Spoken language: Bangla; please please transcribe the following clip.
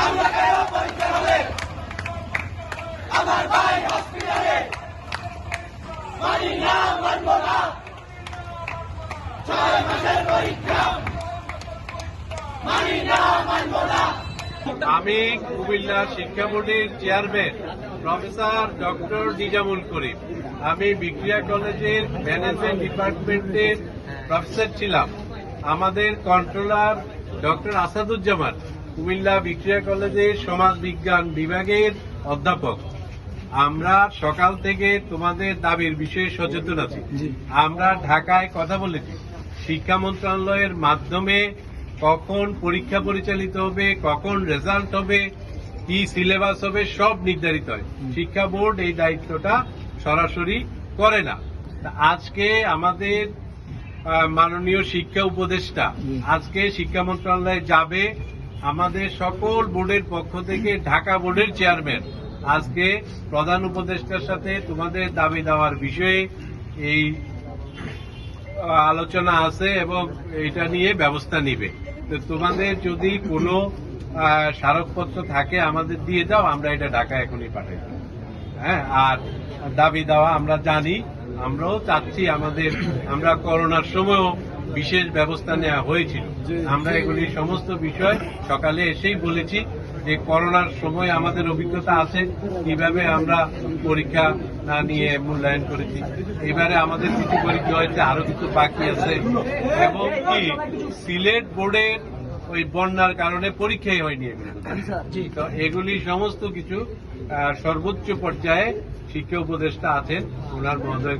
আমরা কেন পরীক্ষা হলে আমার ভাই হসপিটালে মানি না মানব না 6 মাসের পরীক্ষা মানি না মানব না। আমি কুমিল্লা শিক্ষা বোর্ডের চেয়ারম্যান প্রফেসর ডক্টর নিজামুল করিম। আমি ভিক্টোরিয়া কলেজের ম্যানেজমেন্ট ডিপার্টমেন্টের প্রফেসর ছিলাম। আমাদের controller doctor Asaduzzaman Comilla Victoria কলেজের সমাজ বিজ্ঞান বিভাগের অধ্যাপক। আমরা সকাল থেকে তোমাদের দাবির বিষয়ে সচেতন আছি। আমরা ঢাকায় কথা বলেছি, শিক্ষা মন্ত্রণালয়ের মাধ্যমে কখন পরীক্ষা পরিচালিত হবে, কখন রেজাল্ট হবে, কি সিলেবাস হবে, সব নির্ধারিত হয়। শিক্ষা বোর্ড এই দায়িত্বটা সরাসরি করে না। আজকে আমাদের মাননীয় শিক্ষা উপদেষ্টা আজকে শিক্ষা মন্ত্রণালয়ে যাবে। আমাদের সকল বোর্ডের পক্ষ থেকে ঢাকা বোর্ডের চেয়ারম্যান আজকে প্রধান উপদেষ্টার সাথে তোমাদের দাবি দেওয়ার বিষয়ে এই আলোচনা আছে এবং এটা নিয়ে ব্যবস্থা নিবে। তো তোমাদের যদি কোনো স্মারকপত্র থাকে আমাদের দিয়ে দাও, আমরা এটা ঢাকা এখনই পাঠাই। হ্যাঁ, আর দাবি দেওয়া আমরা জানি, আমরাও চাচ্ছি। আমরা করোনার সময়ও বিশেষ ব্যবস্থা নেওয়া হয়েছিল। আমরা এগুলি সমস্ত বিষয় সকালে এসেই বলেছি যে করোনার সময় আমাদের অভিজ্ঞতা আছে কিভাবে আমরা পরীক্ষা নিয়ে মূল্যায়ন করেছি। এবারে আমাদের কিছু পরীক্ষা হয়েছে, আরো কিছু বাকি আছে। এবং কি সিলেট বোর্ডের ওই বন্যার কারণে পরীক্ষাই হয়নি এগুলো। তো এগুলি সমস্ত কিছু সর্বোচ্চ পর্যায়ে শিক্ষা উপদেষ্টা আছেন, ওনার মহোদয়